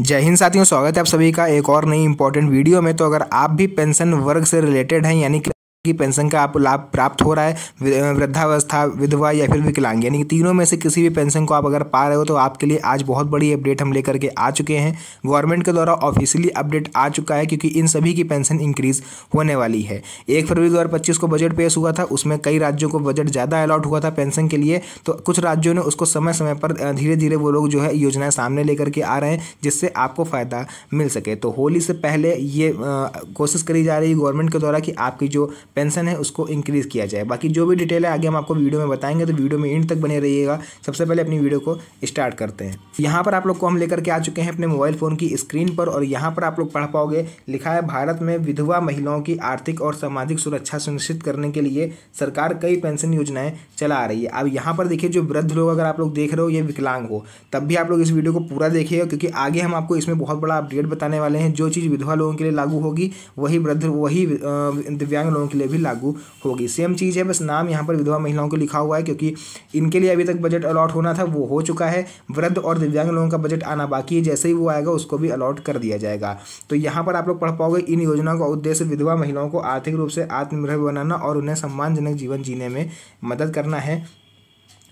जय हिंद साथियों, स्वागत है आप सभी का एक और नई इंपॉर्टेंट वीडियो में। तो अगर आप भी पेंशन वर्ग से रिलेटेड हैं, यानी कि पेंशन का आप लाभ प्राप्त हो रहा है, वृद्धावस्था, विधवा या फिर विकलांग, यानी कि तीनों में से किसी भी पेंशन को आप अगर पा रहे हो, तो आपके लिए आज बहुत बड़ी अपडेट हम लेकर के आ चुके हैं। गवर्नमेंट के द्वारा ऑफिशियली अपडेट आ चुका है, क्योंकि इन सभी की पेंशन इंक्रीज होने वाली है। 1 फरवरी 2025 को बजट पेश हुआ था, उसमें कई राज्यों को बजट ज़्यादा अलॉट हुआ था पेंशन के लिए, तो कुछ राज्यों ने उसको समय समय पर धीरे धीरे वो लोग जो है योजनाएं सामने लेकर के आ रहे हैं, जिससे आपको फ़ायदा मिल सके। तो होली से पहले ये कोशिश करी जा रही है गवर्नमेंट के द्वारा कि आपकी जो पेंशन है उसको इंक्रीज़ किया जाए। बाकी जो भी डिटेल है आगे हम आपको वीडियो में बताएंगे, तो वीडियो में एंड तक बने रहिएगा। सबसे पहले अपनी वीडियो को स्टार्ट करते हैं। यहाँ पर आप लोग को हम लेकर के आ चुके हैं अपने मोबाइल फ़ोन की स्क्रीन पर, और यहाँ पर आप लोग पढ़ पाओगे, लिखा है भारत में विधवा महिलाओं की आर्थिक और सामाजिक सुरक्षा सुनिश्चित करने के लिए सरकार कई पेंशन योजनाएं चला आ रही है। अब यहाँ पर देखिए, जो वृद्ध लोग अगर आप लोग देख रहे हो, ये विकलांग हो, तब भी आप लोग इस वीडियो को पूरा देखिएगा, क्योंकि आगे हम आपको इसमें बहुत बड़ा अपडेट बताने वाले हैं। जो चीज़ विधवा लोगों के लिए लागू होगी वही दिव्यांग लोगों के लिए भी लागू होगी। सेम चीज़ है, बस नाम यहाँ पर विधवा महिलाओं को लिखा हुआ है, क्योंकि इनके लिए अभी तक बजट अलॉट होना था, वो हो चुका है। वृद्ध और दिव्यांग लोगों का बजट आना बाकी है, जैसे ही वो आएगा उसको भी अलॉट कर दिया जाएगा। तो यहाँ पर आप लोग पढ़ पाओगे, इन योजनाओं का उद्देश्य विधवा महिलाओं को आर्थिक रूप से आत्मनिर्भर बनाना और उन्हें सम्मानजनक जीवन जीने में मदद करना है।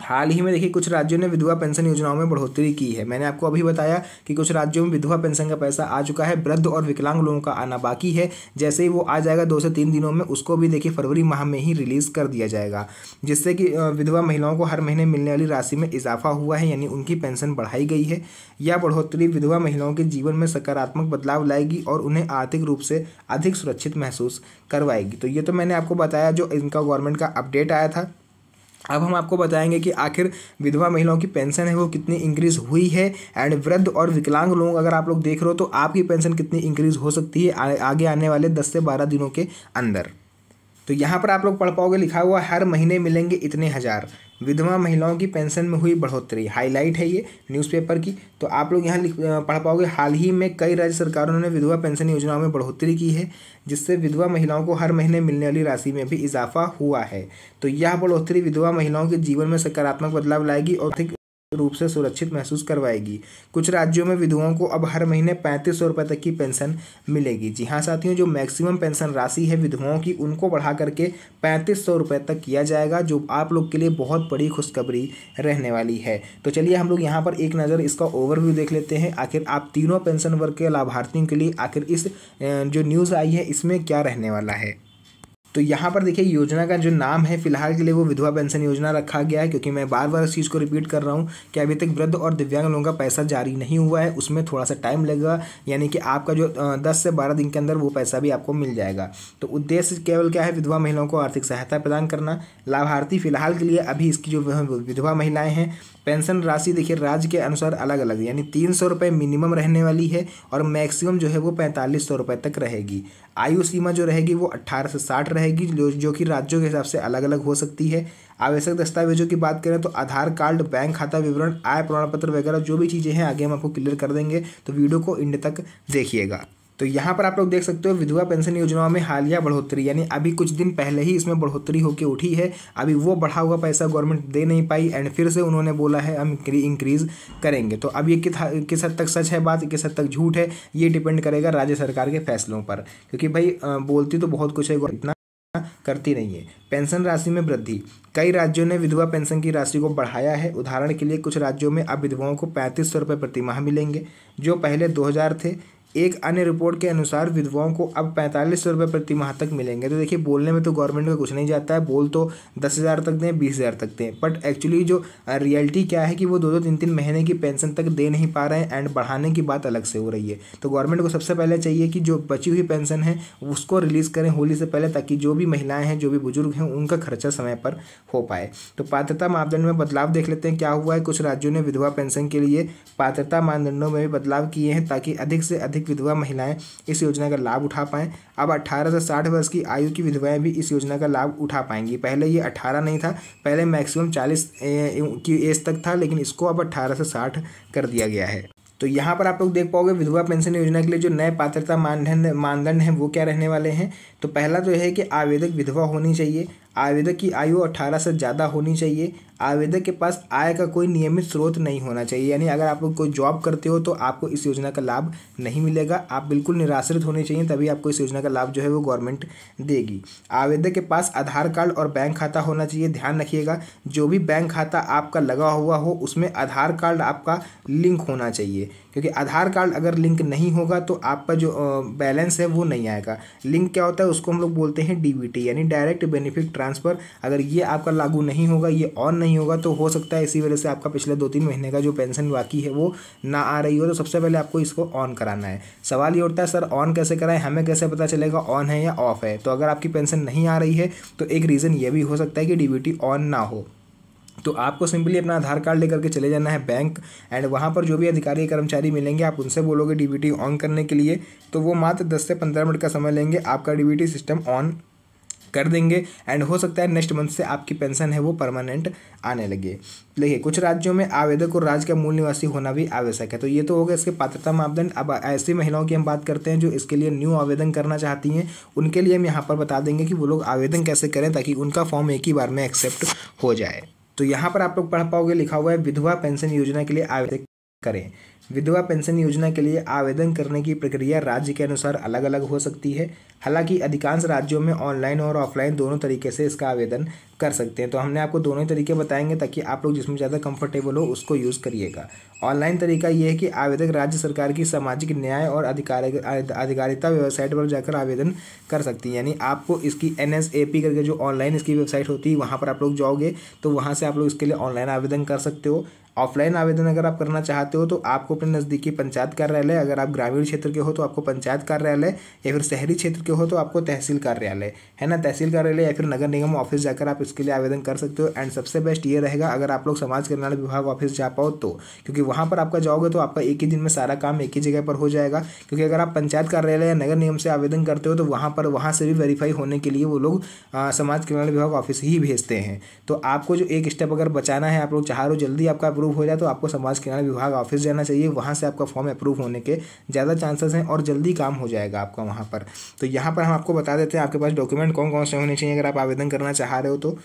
हाल ही में देखिए, कुछ राज्यों ने विधवा पेंशन योजनाओं में बढ़ोतरी की है। मैंने आपको अभी बताया कि कुछ राज्यों में विधवा पेंशन का पैसा आ चुका है, वृद्ध और विकलांग लोगों का आना बाकी है। जैसे ही वो आ जाएगा 2 से 3 दिनों में, उसको भी देखिए फरवरी माह में ही रिलीज़ कर दिया जाएगा, जिससे कि विधवा महिलाओं को हर महीने मिलने वाली राशि में इजाफा हुआ है, यानी उनकी पेंशन बढ़ाई गई है। यह बढ़ोतरी विधवा महिलाओं के जीवन में सकारात्मक बदलाव लाएगी और उन्हें आर्थिक रूप से अधिक सुरक्षित महसूस करवाएगी। तो ये तो मैंने आपको बताया जो इनका गवर्नमेंट का अपडेट आया था। अब हम आपको बताएंगे कि आखिर विधवा महिलाओं की पेंशन है वो कितनी इंक्रीज़ हुई है, एंड वृद्ध और विकलांग लोग अगर आप लोग देख रहे हो, तो आपकी पेंशन कितनी इंक्रीज़ हो सकती है आगे आने वाले 10 से 12 दिनों के अंदर। तो यहाँ पर आप लोग पढ़ पाओगे, लिखा हुआ हर महीने मिलेंगे इतने हज़ार, विधवा महिलाओं की पेंशन में हुई बढ़ोतरी, हाईलाइट है ये न्यूज़पेपर की। तो आप लोग यहाँ पढ़ पाओगे, हाल ही में कई राज्य सरकारों ने विधवा पेंशन योजनाओं में बढ़ोतरी की है, जिससे विधवा महिलाओं को हर महीने मिलने वाली राशि में भी इजाफा हुआ है। तो यह बढ़ोतरी विधवा महिलाओं के जीवन में सकारात्मक बदलाव लाएगी और आर्थिक रूप से सुरक्षित महसूस करवाएगी। कुछ राज्यों में विधवाओं को अब हर महीने 3500 रुपये तक की पेंशन मिलेगी। जी हाँ साथियों, जो मैक्सिमम पेंशन राशि है विधवाओं की, उनको बढ़ा करके 3500 रुपये तक किया जाएगा, जो आप लोग के लिए बहुत बड़ी खुशखबरी रहने वाली है। तो चलिए हम लोग यहाँ पर एक नज़र इसका ओवरव्यू देख लेते हैं। आखिर आप तीनों पेंशन वर्ग के लाभार्थियों के लिए आखिर इस जो न्यूज़ आई है इसमें क्या रहने वाला है। तो यहाँ पर देखिए, योजना का जो नाम है फिलहाल के लिए वो विधवा पेंशन योजना रखा गया है, क्योंकि मैं बार बार इस चीज़ को रिपीट कर रहा हूँ कि अभी तक वृद्ध और दिव्यांग लोगों का पैसा जारी नहीं हुआ है, उसमें थोड़ा सा टाइम लगेगा, यानी कि आपका जो 10 से 12 दिन के अंदर वो पैसा भी आपको मिल जाएगा। तो उद्देश्य केवल क्या है, विधवा महिलाओं को आर्थिक सहायता प्रदान करना। लाभार्थी फिलहाल के लिए अभी इसकी जो विधवा महिलाएँ हैं, पेंशन राशि देखिए राज्य के अनुसार अलग अलग, यानी 300 रुपये मिनिमम रहने वाली है, और मैक्सिमम जो है वो 4500 रुपये तक रहेगी। आयु सीमा जो रहेगी वो 18 से 60 रहेगी, जो कि राज्यों के हिसाब से अलग अलग हो सकती है। आवश्यक दस्तावेजों की बात करें तो आधार कार्ड, बैंक खाता विवरण, आय प्रमाण पत्र वगैरह जो भी चीज़ें हैं आगे हम आपको क्लियर कर देंगे, तो वीडियो को एंड तक देखिएगा। तो यहाँ पर आप लोग देख सकते हो, विधवा पेंशन योजनाओं में हालिया बढ़ोतरी, यानी अभी कुछ दिन पहले ही इसमें बढ़ोतरी होकर उठी है। अभी वो बढ़ा हुआ पैसा गवर्नमेंट दे नहीं पाई, एंड फिर से उन्होंने बोला है हम इंक्रीज़ करेंगे। तो अब ये किस हद तक सच है बात, किस हद तक झूठ है, ये डिपेंड करेगा राज्य सरकार के फैसलों पर, क्योंकि भाई बोलती तो बहुत कुछ है, इतना करती नहीं है। पेंशन राशि में वृद्धि, कई राज्यों ने विधवा पेंशन की राशि को बढ़ाया है। उदाहरण के लिए कुछ राज्यों में अब विधवाओं को 3500 रुपये प्रति माह मिलेंगे, जो पहले 2000 थे। एक अन्य रिपोर्ट के अनुसार विधवाओं को अब 4500 रुपये प्रति माह तक मिलेंगे। तो देखिए, बोलने में तो गवर्नमेंट का कुछ नहीं जाता है, बोल तो 10,000 तक दें, 20,000 तक दें, बट एक्चुअली जो रियलिटी क्या है कि वो 2-2, 3-3 महीने की पेंशन तक दे नहीं पा रहे हैं, एंड बढ़ाने की बात अलग से हो रही है। तो गवर्नमेंट को सबसे पहले चाहिए कि जो बची हुई पेंशन है उसको रिलीज़ करें होली से पहले, ताकि जो भी महिलाएँ हैं, जो भी बुजुर्ग हैं, उनका खर्चा समय पर हो पाए। तो पात्रता मापदंड में बदलाव देख लेते हैं क्या हुआ है। कुछ राज्यों ने विधवा पेंशन के लिए पात्रता मानदंडों में भी बदलाव किए हैं, ताकि अधिक से अधिक विधवा महिलाएं इस योजना का लाभ उठा पाएं। अब 18 से 60 वर्ष की आयु की विधवाएं भी इस योजना का लाभ उठा पाएंगी। पहले ये 18 नहीं था, पहले मैक्सिमम 40 की एज तक था, लेकिन इसको अब 18 से 60 कर दिया गया है। तो यहाँ पर आप लोग देख पाओगे, विधवा पेंशन योजना के लिए जो नए पात्रता मानदंड हैं वो क्या रहने वाले हैं। तो पहला तो यह है कि आवेदक विधवा होनी चाहिए। आवेदक की आयु 18 से ज़्यादा होनी चाहिए। आवेदक के पास आय का कोई नियमित स्रोत नहीं होना चाहिए, यानी अगर आप लोग कोई जॉब करते हो तो आपको इस योजना का लाभ नहीं मिलेगा। आप बिल्कुल निराश्रित होने चाहिए, तभी आपको इस योजना का लाभ जो है वो गवर्नमेंट देगी। आवेदक के पास आधार कार्ड और बैंक खाता होना चाहिए। ध्यान रखिएगा, जो भी बैंक खाता आपका लगा हुआ हो उसमें आधार कार्ड आपका लिंक होना चाहिए, क्योंकि आधार कार्ड अगर लिंक नहीं होगा तो आपका जो बैलेंस है वो नहीं आएगा। लिंक क्या होता है, उसको हम लोग बोलते हैं डीबीटी, यानी डायरेक्ट बेनिफिट ट्रांसफ़र। अगर ये आपका लागू नहीं होगा, ये ऑन नहीं होगा, तो हो सकता है इसी वजह से आपका पिछले 2-3 महीने का जो पेंशन बाकी है वो ना आ रही हो। तो सबसे पहले आपको इसको ऑन कराना है। सवाल ये उठता है, सर ऑन कैसे कराएं, हमें कैसे पता चलेगा ऑन है या ऑफ है? तो अगर आपकी पेंशन नहीं आ रही है तो एक रीज़न ये भी हो सकता है कि डीबीटी ऑन ना हो। तो आपको सिंपली अपना आधार कार्ड लेकर के चले जाना है बैंक, एंड वहाँ पर जो भी अधिकारी कर्मचारी मिलेंगे आप उनसे बोलोगे डीबीटी ऑन करने के लिए, तो वो मात्र 10 से 15 मिनट का समय लेंगे, आपका डीबीटी सिस्टम ऑन कर देंगे। एंड हो सकता है नेक्स्ट मंथ से आपकी पेंशन है वो परमानेंट आने लगे। देखिए, कुछ राज्यों में आवेदक और राज्य का मूल निवासी होना भी आवश्यक है। तो ये तो हो गया इसके पात्रता मापदंड। अब ऐसी महिलाओं की हम बात करते हैं जो इसके लिए न्यू आवेदन करना चाहती हैं। उनके लिए हम यहाँ पर बता देंगे कि वो लोग आवेदन कैसे करें ताकि उनका फॉर्म एक ही बार में एक्सेप्ट हो जाए। तो यहाँ पर आप लोग पढ़ पाओगे, लिखा हुआ है विधवा पेंशन योजना के लिए आवेदन करें। विधवा पेंशन योजना के लिए आवेदन करने की प्रक्रिया राज्य के अनुसार अलग अलग हो सकती है। हालांकि अधिकांश राज्यों में ऑनलाइन और ऑफलाइन दोनों तरीके से इसका आवेदन कर सकते हैं। तो हमने आपको दोनों ही तरीके बताएंगे ताकि आप लोग जिसमें ज़्यादा कंफर्टेबल हो उसको यूज़ करिएगा। ऑनलाइन तरीका ये है कि आवेदक राज्य सरकार की सामाजिक न्याय और अधिकारिता वेबसाइट पर जाकर आवेदन कर सकती हैं। यानी आपको इसकी NSAP करके जो ऑनलाइन इसकी वेबसाइट होती है वहाँ पर आप लोग जाओगे तो वहाँ से आप लोग इसके लिए ऑनलाइन आवेदन कर सकते हो। ऑफलाइन आवेदन अगर आप करना चाहते हो तो आपको अपने नज़दीकी पंचायत कार्यालय, अगर आप ग्रामीण क्षेत्र के हो तो आपको पंचायत कार्यालय, या फिर शहरी क्षेत्र के हो तो आपको तहसील कार्यालय, है ना, तहसील कार्यालय या फिर नगर निगम ऑफिस जाकर आप इसके लिए आवेदन कर सकते हो। एंड सबसे बेस्ट ये रहेगा अगर आप लोग समाज कल्याण विभाग ऑफिस जा पाओ तो, क्योंकि वहाँ पर आपका जाओगे तो आपका एक ही दिन में सारा काम एक ही जगह पर हो जाएगा। क्योंकि अगर आप पंचायत कार्यालय या नगर निगम से आवेदन करते हो तो वहाँ से भी वेरीफाई होने के लिए वो लोग समाज कल्याण विभाग ऑफिस ही भेजते हैं। तो आपको जो एक स्टेप अगर बचाना है, आप लोग चाह रहे हो जल्दी आपका अप्रूव हो जाए, तो आपको समाज कल्याण विभाग ऑफिस जाना चाहिए। वहाँ से आपका फॉर्म अप्रूव होने के ज़्यादा चांसेस हैं और जल्दी काम हो जाएगा आपका वहाँ पर। तो यहाँ पर हम आपको बता देते हैं आपके पास डॉक्यूमेंट कौन कौन से होने चाहिए अगर आप आवेदन करना चाह रहे हो तो।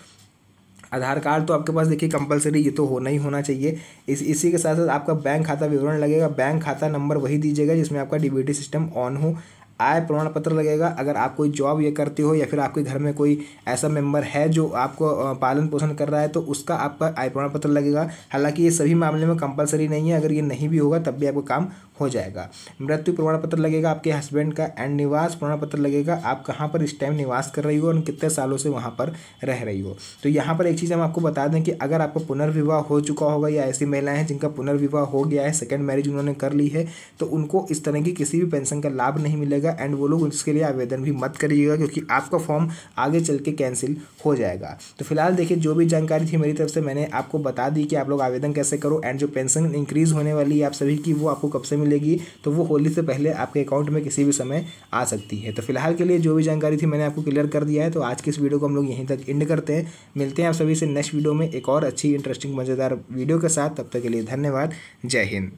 आधार कार्ड तो आपके पास देखिए कंपलसरी, ये तो होना ही होना चाहिए। इसी के साथ साथ आपका बैंक खाता विवरण लगेगा। बैंक खाता नंबर वही दीजिएगा जिसमें आपका डीबीटी सिस्टम ऑन हो। आय प्रमाण पत्र लगेगा, अगर आप कोई जॉब ये करते हो या फिर आपके घर में कोई ऐसा मेंबर है जो आपको पालन पोषण कर रहा है तो उसका आपका आय प्रमाण पत्र लगेगा। हालांकि ये सभी मामले में कंपलसरी नहीं है, अगर ये नहीं भी होगा तब भी आपको काम हो जाएगा। मृत्यु प्रमाण पत्र लगेगा आपके हस्बैंड का, एंड निवास प्रमाण पत्र लगेगा, आप कहाँ पर इस टाइम निवास कर रही हो और कितने सालों से वहाँ पर रह रही हो। तो यहाँ पर एक चीज़ हम आपको बता दें कि अगर आपको पुनर्विवाह हो चुका होगा या ऐसी महिलाएं हैं जिनका पुनर्विवाह हो गया है, सेकंड मैरिज उन्होंने कर ली है, तो उनको इस तरह की किसी भी पेंशन का लाभ नहीं मिलेगा। एंड वो लोग इसके लिए आवेदन भी मत करिएगा क्योंकि आपका फॉर्म आगे चल के कैंसिल हो जाएगा। तो फिलहाल देखिए, जो भी जानकारी थी मेरी तरफ से मैंने आपको बता दी कि आप लोग आवेदन कैसे करो। एंड जो पेंशन इंक्रीज होने वाली है आप सभी की, वो आपको कब से मिलेगी, तो वो होली से पहले आपके अकाउंट में किसी भी समय आ सकती है। तो फिलहाल के लिए जो भी जानकारी थी मैंने आपको क्लियर कर दिया है। तो आज की इस वीडियो को हम लोग यहीं तक एंड करते हैं। मिलते हैं आप सभी से नेक्स्ट वीडियो में एक और अच्छी इंटरेस्टिंग मज़ेदार वीडियो के साथ। तब तक के लिए धन्यवाद। जय हिंद।